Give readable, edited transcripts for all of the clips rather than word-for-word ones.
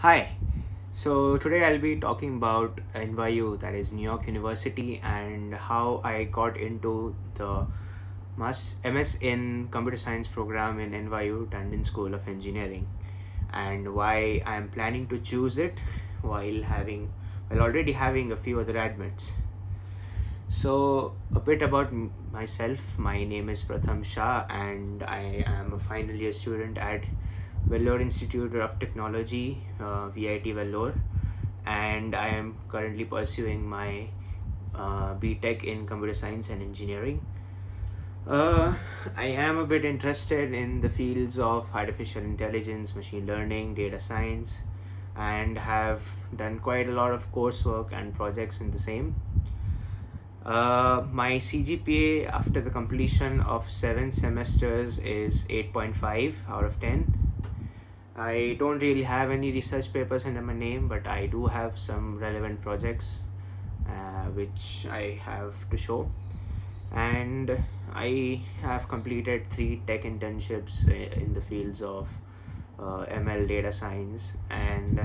Hi. So today I'll be talking about NYU, that is New York University, and how I got into the MS in Computer Science program in NYU Tandon School of Engineering, and why I'm planning to choose it while already having a few other admits. So a bit about myself. My name is Pratham Shah, and I am a final year student at Vellore Institute of Technology, VIT Vellore, and I am currently pursuing my BTech in Computer Science and Engineering. Uh, I am a bit interested in the fields of artificial intelligence, machine learning, data science, and have done quite a lot of coursework and projects in the same. My CGPA after the completion of 7 semesters is 8.5 out of 10. I don't really have any research papers under my name, but I do have some relevant projects which I have to show. And I have completed 3 tech internships in the fields of ML data science, and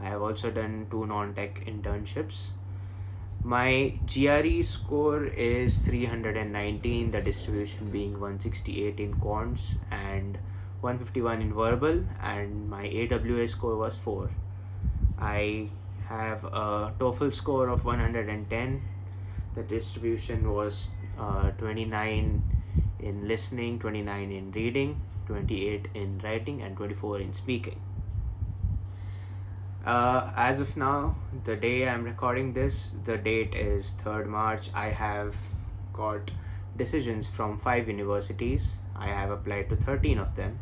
I have also done 2 non-tech internships. My GRE score is 319, the distribution being 168 in quants and 151 in verbal, and my AWA score was 4. I have a TOEFL score of 110. The distribution was 29 in listening, 29 in reading, 28 in writing, and 24 in speaking. As of now, the day I'm recording this, the date is 3rd March. I have got decisions from 5 universities. I have applied to 13 of them.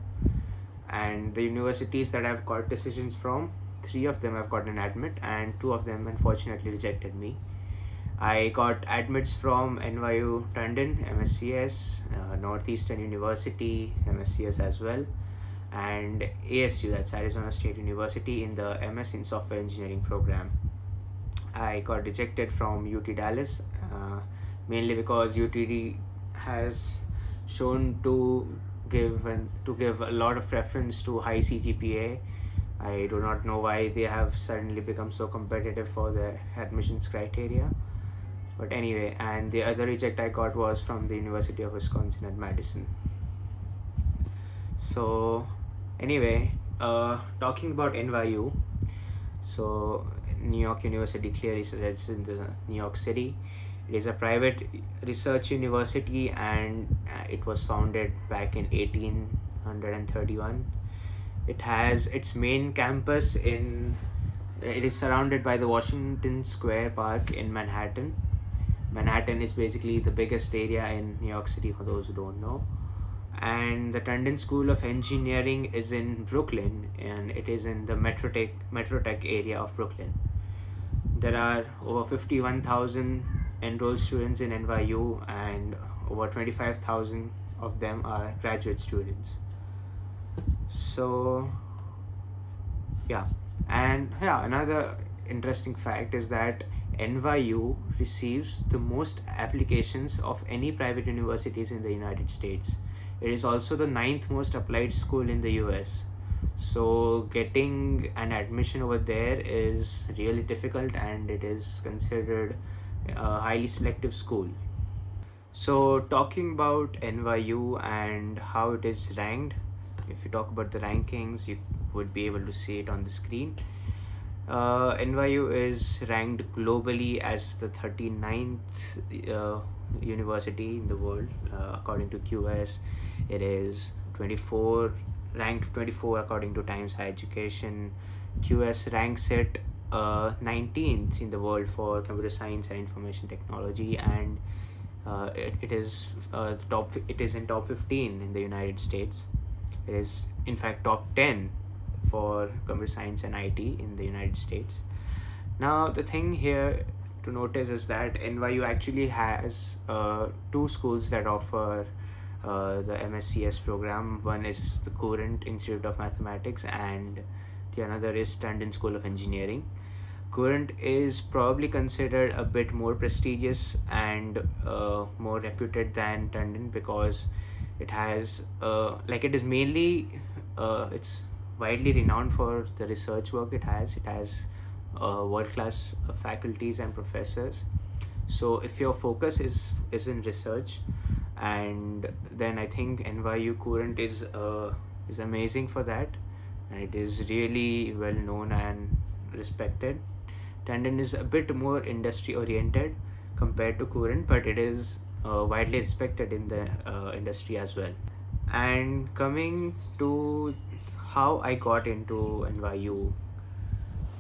And the universities that I've got decisions from, 3 of them I've got an admit, and 2 of them unfortunately rejected me. I got admits from NYU Tandon MS CS, Northeastern University MS CS as well, and ASU, that's Arizona State University, in the MS in Software Engineering program. I got rejected from UT Dallas, mainly because UTD has shown to give a lot of preference to high CGPA. I do not know why they have suddenly become so competitive for their admissions criteria. But anyway, and the other reject I got was from the University of Wisconsin at Madison. So anyway, talking about NYU, so New York University clearly says in the New York City. It is a private research university, and it was founded back in 1831. It has its main campus it is surrounded by the Washington Square Park in Manhattan. Manhattan is basically the biggest area in New York City, for those who don't know. And the Tandon School of Engineering is in Brooklyn, and it is in the Metrotech area of Brooklyn. There are over 51,000 enrolled students in NYU, and over 25,000 of them are graduate students. So another interesting fact is that NYU receives the most applications of any private universities in the United States. It is also the 9th most applied school in the US. So getting an admission over there is really difficult, and it is considered a highly selective school. So talking about NYU and how it is ranked, if you talk about the rankings, you would be able to see it on the screen. NYU is ranked globally as the 39th university in the world. According to QS, it is ranked 24 according to Times Higher Education. QS ranks it 19th in the world for computer science and information technology, and it is in top 15 in the United States. It is in fact top 10 for computer science and IT in the United States. Now, the thing here to notice is that NYU actually has 2 schools that offer the MSCS program. One is the Courant Institute of Mathematics, and the another is Tandon School of Engineering. Courant is probably considered a bit more prestigious and more reputed than Tandon, because it has it is mainly its widely renowned for the research work it has. It has world-class faculties and professors. So if your focus is in research, and then I think NYU Current is amazing for that, and it is really well known and respected. Tandon is a bit more industry oriented compared to Current, but it is widely respected in the industry as well. And coming to how I got into NYU,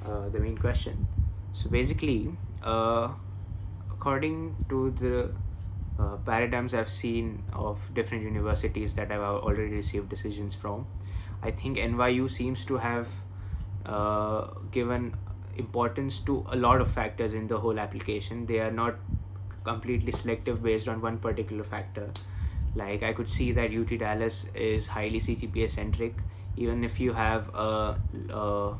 the main question. So basically, according to the paradigms I've seen of different universities that I've already received decisions from, I think NYU seems to have given importance to a lot of factors in the whole application. They are not completely selective based on one particular factor. Like I could see that UT Dallas is highly CGPA centric. Even if you have a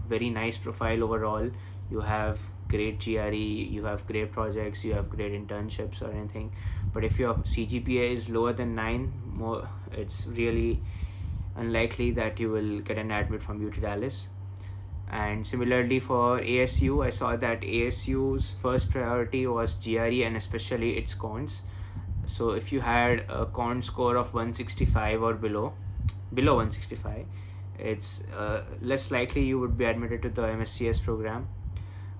very nice profile overall, you have great GRE, you have great projects, you have great internships or anything. But if your CGPA is lower than 9, it's really unlikely that you will get an admit from UT Dallas. And similarly for ASU, I saw that ASU's first priority was GRE and especially its cons. So if you had a con score of 165 or below 165, it's less likely you would be admitted to the MSCS program.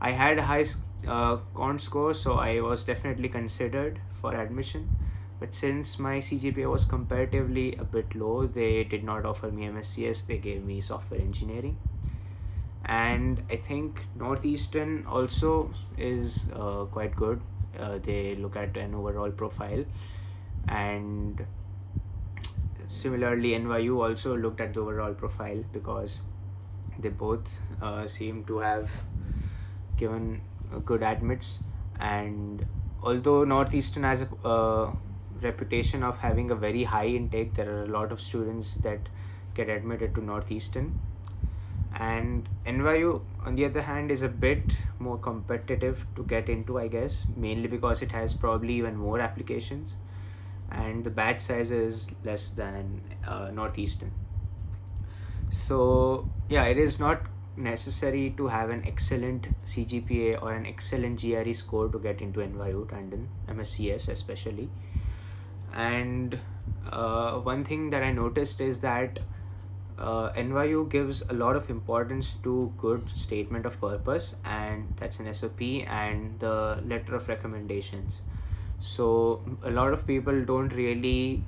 I had a high con score, so I was definitely considered for admission. But since my CGPA was comparatively a bit low, they did not offer me MSCS, they gave me software engineering. And I think Northeastern also is quite good. They look at an overall profile, and similarly NYU also looked at the overall profile because they both seem to have given good admits. And although Northeastern has a reputation of having a very high intake, there are a lot of students that get admitted to Northeastern. And NYU, on the other hand, is a bit more competitive to get into, I guess, mainly because it has probably even more applications, and the batch size is less than Northeastern. So yeah, it is not necessary to have an excellent CGPA or an excellent GRE score to get into NYU Tandon, MSCS especially. And one thing that I noticed is that NYU gives a lot of importance to good statement of purpose, and that's an SOP, and the letter of recommendations. So a lot of people don't really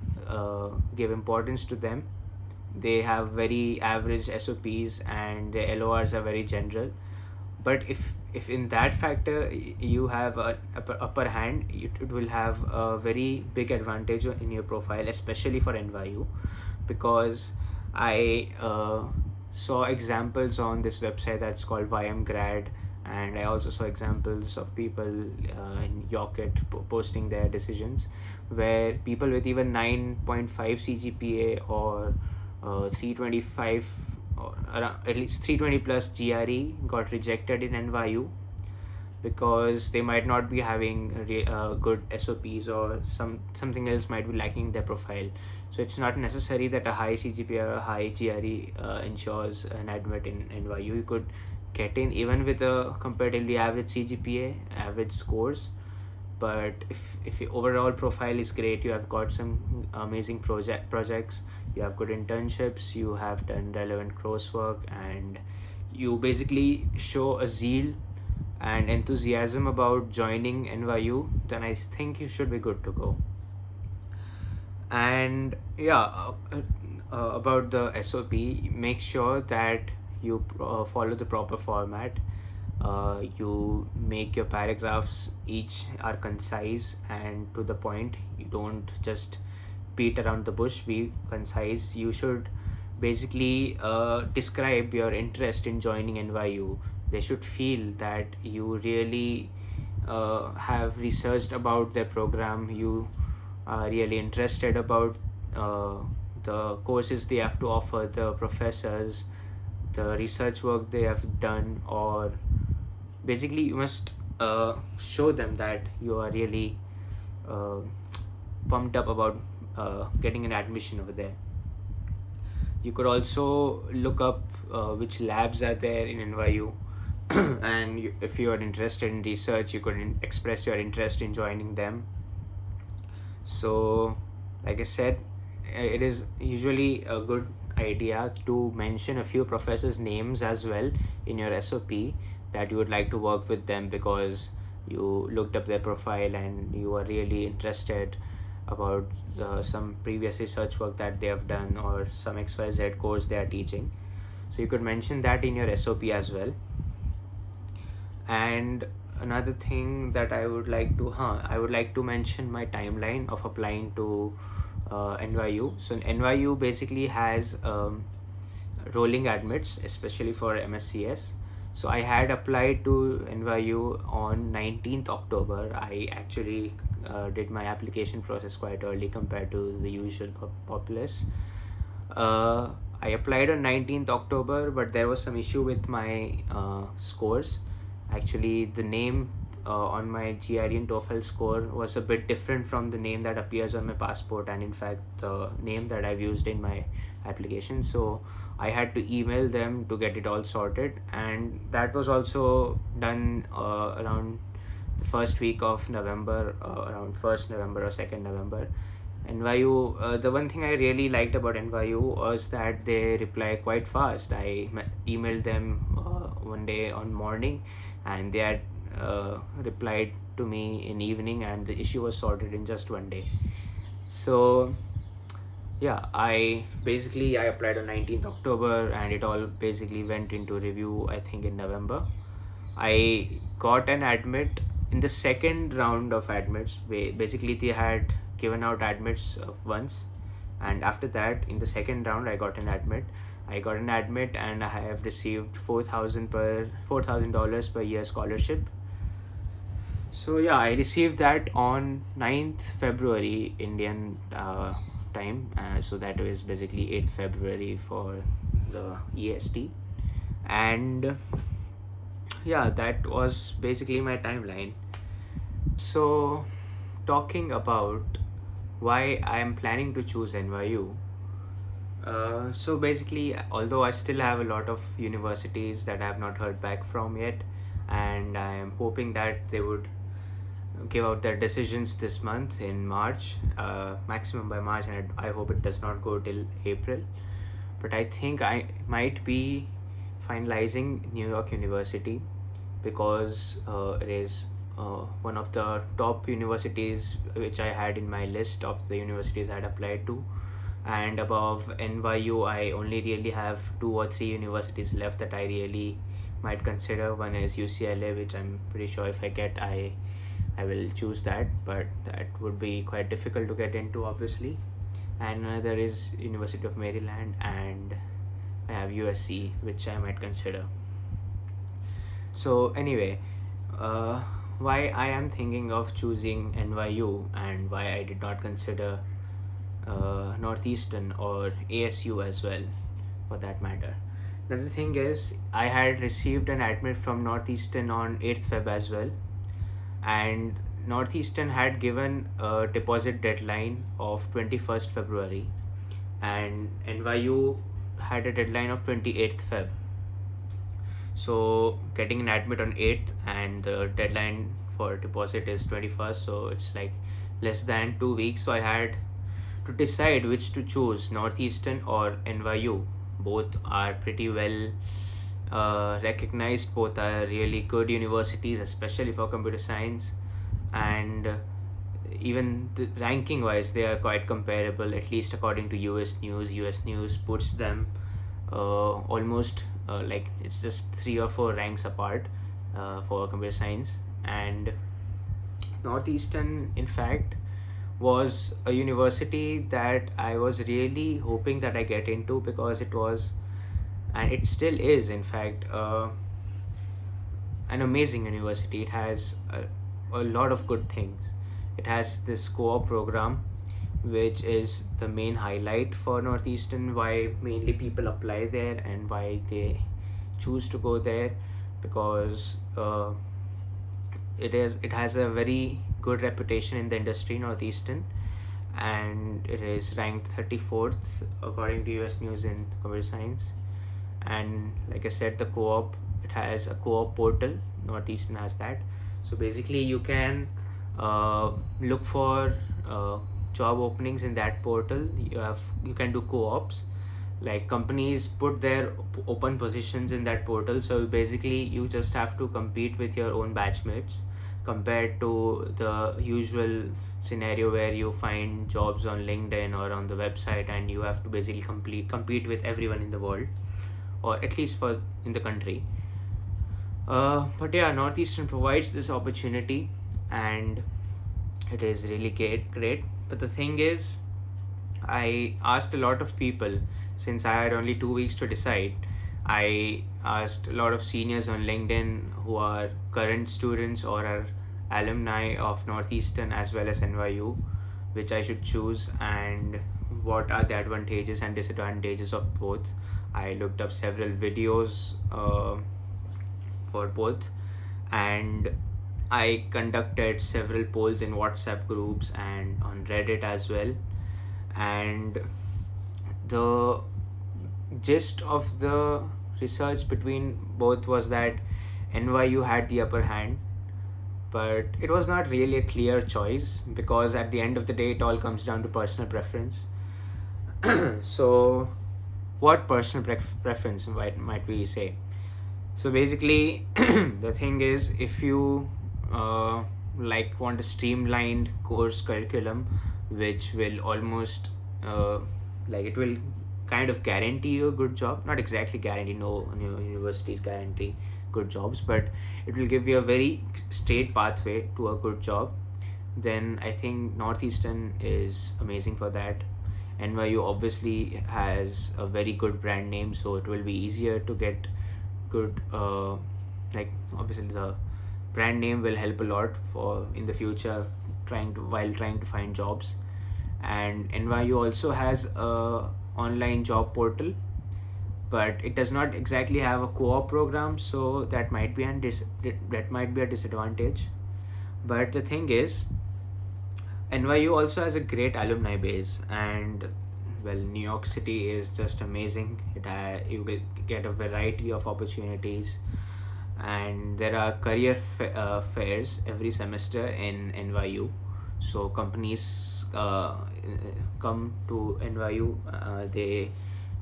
give importance to them. They have very average SOPs and the LORs are very general. But if in that factor you have an upper hand, it will have a very big advantage in your profile, especially for NYU, because I saw examples on this website that's called YMgrad, and I also saw examples of people in Yocket posting their decisions, where people with even 9.5 CGPA or 325 or at least 320 plus GRE got rejected in NYU because they might not be having good SOPs, or something else might be lacking in their profile. So it's not necessary that a high CGPA or a high GRE ensures an admit in NYU. You could get in even with a comparatively average CGPA, average scores. But if your overall profile is great, you have got some amazing projects, you have good internships, you have done relevant coursework, and you basically show a zeal and enthusiasm about joining NYU, then I think you should be good to go. And yeah, about the SOP, make sure that you follow the proper format. You make your paragraphs, each are concise and to the point. You don't just beat around the bush, be concise. You should basically describe your interest in joining NYU. They should feel that you really have researched about their program, you are really interested about the courses they have to offer, the professors, the research work they have done, or basically you must show them that you are really pumped up about getting an admission over there. You could also look up which labs are there in NYU, and if you are interested in research, you could express your interest in joining them. So, like I said, it is usually a good idea to mention a few professors' names as well in your SOP, that you would like to work with them because you looked up their profile and you are really interested about some previous research work that they have done, or some XYZ course they are teaching. So you could mention that in your SOP as well. And another thing that I would like to mention my timeline of applying to NYU. So NYU basically has rolling admits, especially for MSCS. So I had applied to NYU on 19th October. I actually did my application process quite early compared to the usual populace. I applied on 19th October, but there was some issue with my scores. Actually, the name on my GRE and TOEFL score was a bit different from the name that appears on my passport, and in fact the name that I've used in my application. So I had to email them to get it all sorted, and that was also done around the first week of November, around 1st November or 2nd November. NYU, the one thing I really liked about NYU was that they reply quite fast. I emailed them one day on morning, and they had replied to me in evening, and the issue was sorted in just one day. So yeah, I applied on 19th October, and it all basically went into review, I think, in November. I got an admit in the second round of admits. Basically, they had given out admits once, and after that, in the second round, I got an admit. And I have received $4,000 per year scholarship. So yeah, I received that on 9th February Indian time. So that is basically 8th February for the EST. And yeah, that was basically my timeline. So, talking about why I am planning to choose NYU. So basically, although I still have a lot of universities that I have not heard back from yet, and I am hoping that they would give out their decisions this month in March, maximum by March, and I hope it does not go till April. But I think I might be finalizing New York University, because it is one of the top universities which I had in my list of the universities I had applied to. And above NYU, I only really have 2 or 3 universities left that I really might consider. One is UCLA, which I'm pretty sure if I get, I will choose that, but that would be quite difficult to get into, obviously. And another is University of Maryland, and I have USC, which I might consider. So anyway, why I am thinking of choosing NYU, and why I did not consider Northeastern or ASU as well, for that matter. Another thing is, I had received an admit from Northeastern on 8th Feb as well, and Northeastern had given a deposit deadline of 21st February, and NYU had a deadline of 28th Feb. So getting an admit on 8th, and the deadline for deposit is 21st, so it's like less than 2 weeks. So I had to decide which to choose, Northeastern or NYU. Both are pretty well recognized. Both are really good universities, especially for computer science, and even ranking wise they are quite comparable, at least according to US News puts them almost like it's just 3 or 4 ranks apart for computer science. And Northeastern, in fact, was a university that I was really hoping that I get into, because it was, and it still is, in fact, an amazing university. It has a lot of good things. It has this co-op program, which is the main highlight for Northeastern, why mainly people apply there and why they choose to go there, because it has a very good reputation in the industry, Northeastern. and it is ranked 34th according to US News in Computer Science. And like I said, it has a co-op portal. Northeastern has that. So basically you can look for job openings in that portal. You can do co-ops, like companies put their open positions in that portal. So basically you just have to compete with your own batchmates, compared to the usual scenario where you find jobs on LinkedIn or on the website and you have to basically compete with everyone in the world, or at least for in the country. But yeah, Northeastern provides this opportunity, and it is really great. But the thing is, I asked a lot of people, since I had only 2 weeks to decide. I asked a lot of seniors on LinkedIn who are current students or are alumni of Northeastern as well as NYU, which I should choose and what are the advantages and disadvantages of both. I looked up several videos for both, and I conducted several polls in WhatsApp groups and on Reddit as well. And the gist of the research between both was that NYU had the upper hand, but it was not really a clear choice, because at the end of the day it all comes down to personal preference. So what personal preference might we say? So basically the thing is, if you want a streamlined course curriculum which will almost it will kind of guarantee you a good job, not exactly guarantee, no universities guarantee good jobs, but it will give you a very straight pathway to a good job, then I think Northeastern is amazing for that. NYU obviously has a very good brand name, so it will be easier to get good obviously the brand name will help a lot for in the future while trying to find jobs. And NYU also has a online job portal, but it does not exactly have a co-op program, so that might be a disadvantage. But the thing is, NYU also has a great alumni base, and well, New York City is just amazing. You will get a variety of opportunities, and there are career fairs every semester in NYU. So companies come to NYU, they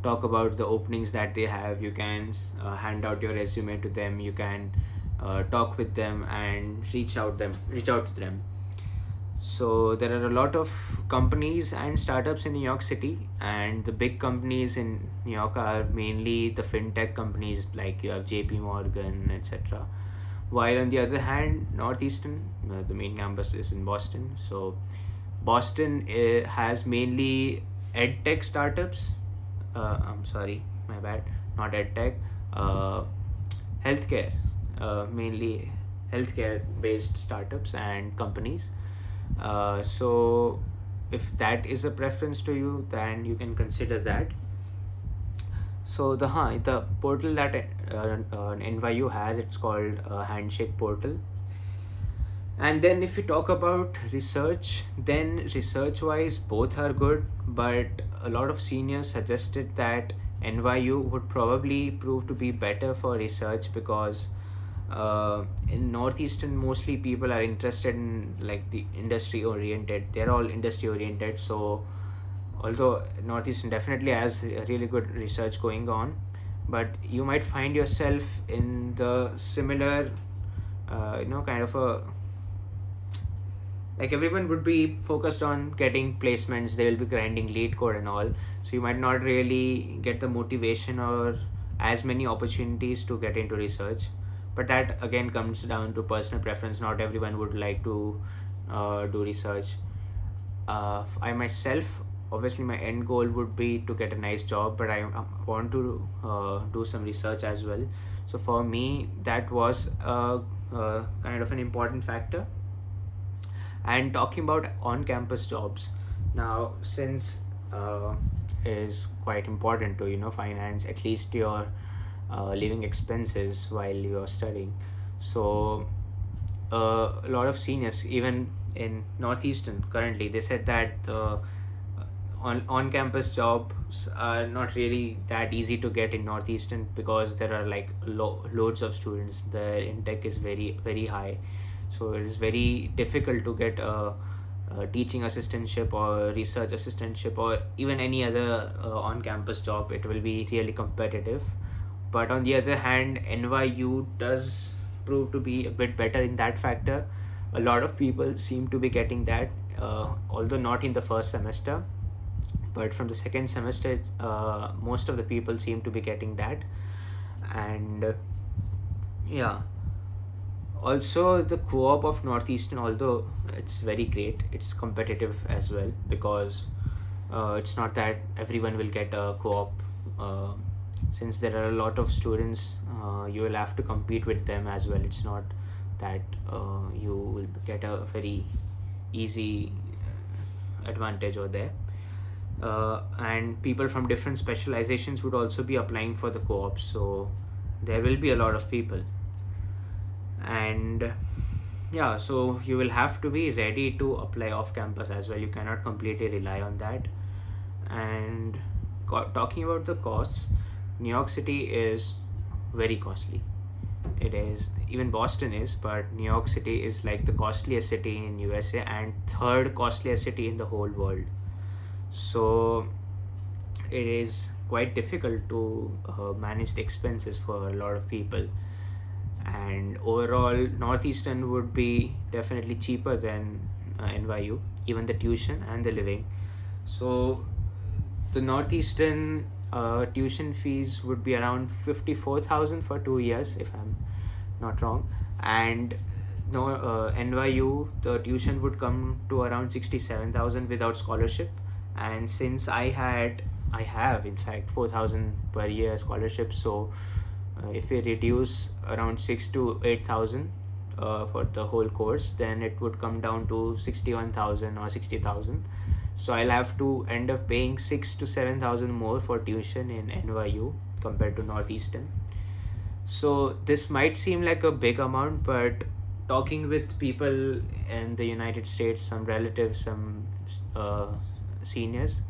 talk about the openings that they have. You can hand out your resume to them, you can talk with them and reach out to them. So there are a lot of companies and startups in New York City, and the big companies in New York are mainly the fintech companies, like you have JP Morgan, etc. While on the other hand, Northeastern, the main campus is in Boston. So Boston has mainly edtech startups. I'm sorry, my bad, not edtech. Healthcare, mainly healthcare based startups and companies. So if that is a preference to you, then you can consider that. So the portal that NYU has, it's called Handshake portal. And then if you talk about research, then research wise both are good, but a lot of seniors suggested that NYU would probably prove to be better for research, because in Northeastern mostly people are interested in the industry oriented. They're all industry oriented. So although Northeastern definitely has a really good research going on, but you might find yourself in the similar kind of a, everyone would be focused on getting placements, they will be grinding lead code and all, so you might not really get the motivation or as many opportunities to get into research. But that again comes down to personal preference. Not everyone would like to do research. I myself, obviously my end goal would be to get a nice job, but I want to do some research as well. So for me that was kind of an important factor. And talking about on-campus jobs, now since it is quite important to finance at least your living expenses while you are studying, so a lot of seniors, even in Northeastern currently, they said that the on-campus jobs are not really that easy to get in Northeastern because there are like loads of students. The intake is very high, so it is very difficult to get a teaching assistantship or research assistantship or even any other on-campus job. It will be really competitive. But on the other hand, NYU does prove to be a bit better in that factor. A lot of people seem to be getting that, although not in the first semester, but from the second semester, most of the people seem to be getting that. And yeah, also the co-op of Northeastern, although it's very great, it's competitive as well, because it's not that everyone will get a co-op. Since there are a lot of students, you will have to compete with them as well. It's not that you will get a very easy advantage over there. And people from different specializations would also be applying for the co-op, so there will be a lot of people. And yeah, so you will have to be ready to apply off campus as well. You cannot completely rely on that. And talking about the costs, New York City is very costly. It is, even Boston is, but New York City is like the costliest city in USA and third costliest city in the whole world. So it is quite difficult to manage the expenses for a lot of people. And overall, Northeastern would be definitely cheaper than NYU, even the tuition and the living. So the Northeastern tuition fees would be around 54,000 for 2 years, if I'm not wrong. And NYU, the tuition would come to around 67,000 without scholarship. And since I have in fact 4,000 per year scholarship, so if we reduce around 6 to 8,000 for the whole course, then it would come down to 61,000 or 60,000. So I'll have to end up paying 6 to 7,000 more for tuition in NYU compared to Northeastern. So this might seem like a big amount, but talking with people in the United States, some relatives, some seniors,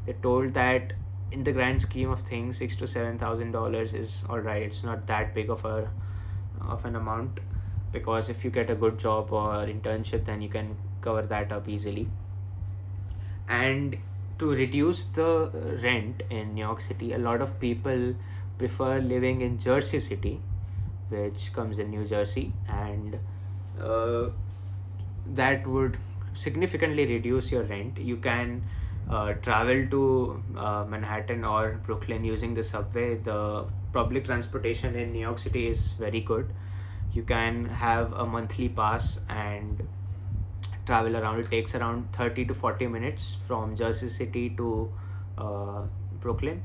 they told that in the grand scheme of things, $6,000 to $7,000 is all right. It's not that big of an amount, because if you get a good job or internship, then you can cover that up easily. And to reduce the rent in New York City, a lot of people prefer living in Jersey City, which comes in New Jersey, and that would significantly reduce your rent. You can travel to Manhattan or Brooklyn using the subway. The public transportation in New York City is very good. You can have a monthly pass and travel around. It takes around 30 to 40 minutes from Jersey City to Brooklyn.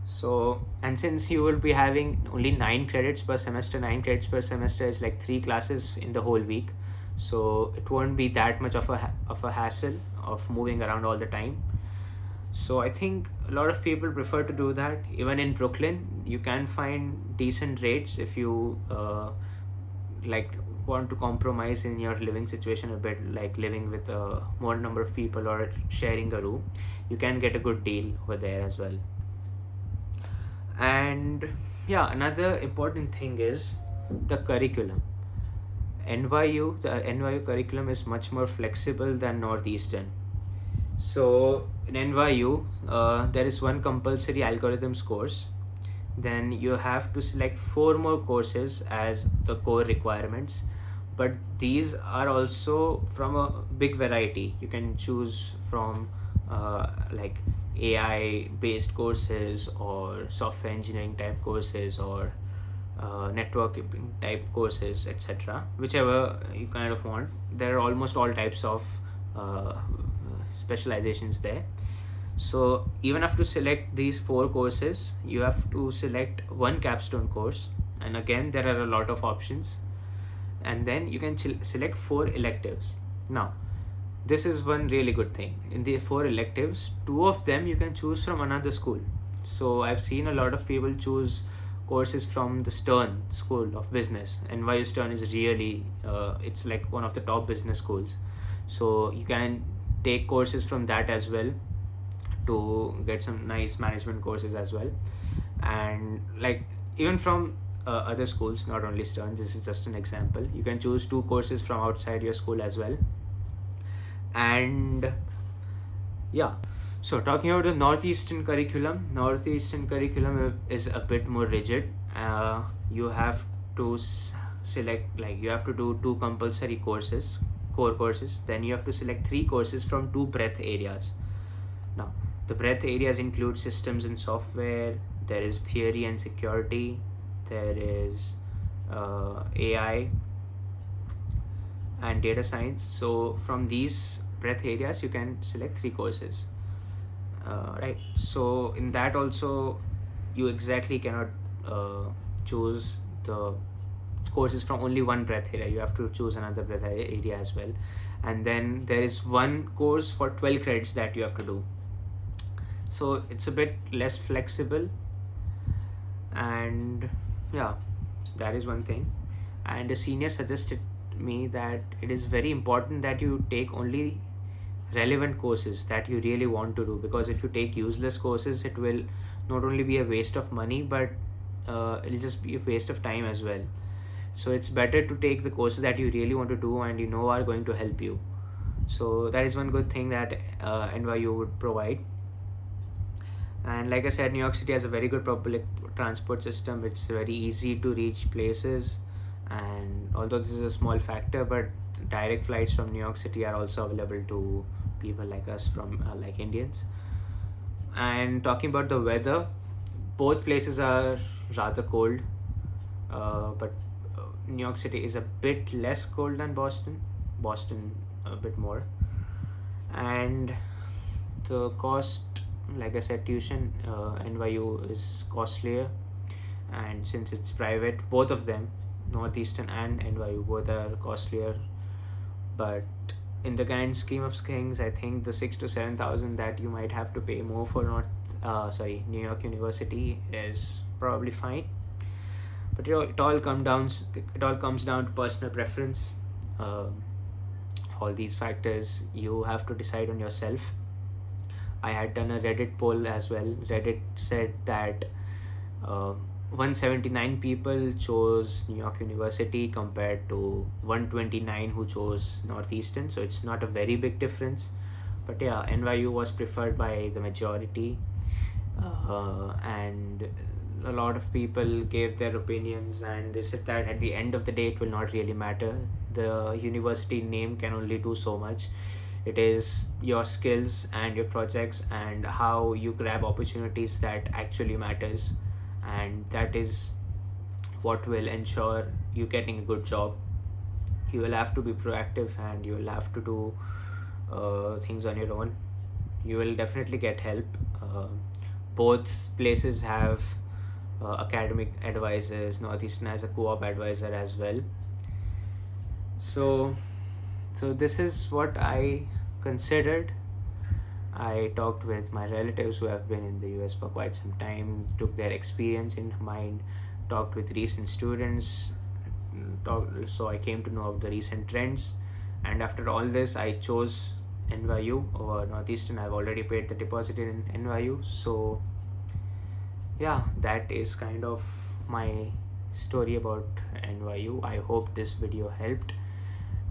So, and since you will be having only 9 credits per semester, 9 credits per semester is like 3 classes in the whole week. So it won't be that much of a hassle of moving around all the time. So I think a lot of people prefer to do that. Even in Brooklyn, you can find decent rates if you want to compromise in your living situation a bit, like living with a more number of people or sharing a room. You can get a good deal over there as well. And yeah, another important thing is the curriculum. The NYU curriculum is much more flexible than Northeastern. So in NYU, there is one compulsory algorithms course. Then you have to select 4 more courses as the core requirements. But these are also from a big variety. You can choose from like AI based courses or software engineering type courses or networking type courses, etc. Whichever you kind of want. There are almost all types of specializations there. So even after select these 4 courses, you have to select one capstone course, and again there are a lot of options. And then you can select 4 electives. Now this is one really good thing. In the 4 electives, 2 of them you can choose from another school. So I've seen a lot of people choose courses from the Stern School of Business. NYU Stern is really it's like one of the top business schools. so you can take courses from that as well to get some nice management courses as well. And like even from other schools, not only Stern, this is just an example, you can choose 2 courses from outside your school as well. And yeah, so talking about the Northeastern curriculum is a bit more rigid. You have to select, like you have to do 2 compulsory courses, core courses, then you have to select 3 courses from 2 breadth areas. Now the breadth areas include systems and software, there is theory and security, there is AI and data science. So from these breadth areas you can select 3 courses, right? So in that also you exactly cannot choose the courses from only one breadth area, you have to choose another breadth area as well. And then there is one course for 12 credits that you have to do, so it's a bit less flexible. And yeah, so that is one thing. And a senior suggested me that it is very important that you take only relevant courses that you really want to do, because if you take useless courses, it will not only be a waste of money, but it'll just be a waste of time as well. So it's better to take the courses that you really want to do and you know are going to help you. So that is one good thing that NYU would provide. And like I said, New York City has a very good public transport system. It's very easy to reach places, and although this is a small factor, but direct flights from New York City are also available to people like us, from like Indians. And talking about the weather, both places are rather cold, but New York City is a bit less cold than Boston a bit more. And the cost, like I said, tuition, NYU is costlier, and since it's private, both of them, Northeastern and NYU, both are costlier. But in the grand scheme of things, I think the 6,000 to 7,000 that you might have to pay more for New York University is probably fine. But you know, it all comes down to personal preference. All these factors you have to decide on yourself. I had done a Reddit poll as well. Reddit said that 179 people chose New York University compared to 129 who chose Northeastern. So it's not a very big difference. But yeah, NYU was preferred by the majority. And a lot of people gave their opinions, and they said that at the end of the day it will not really matter. The university name can only do so much. It is your skills and your projects and how you grab opportunities that actually matters, and that is what will ensure you getting a good job. You will have to be proactive, and you will have to do things on your own. You will definitely get help. Both places have academic advisors. Northeastern has a co-op advisor as well. So this is what I considered. I talked with my relatives who have been in the US for quite some time, took their experience in mind, talked with recent students, so I came to know of the recent trends. And after all this, I chose NYU over Northeastern. I've already paid the deposit in NYU. So yeah, that is kind of my story about NYU. I hope this video helped.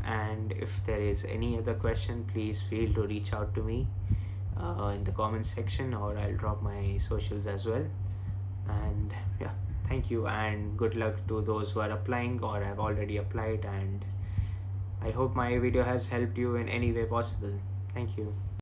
And if there is any other question, please feel to reach out to me in the comment section, or I'll drop my socials as well. And yeah, thank you, and good luck to those who are applying or have already applied. And I hope my video has helped you in any way possible. Thank you.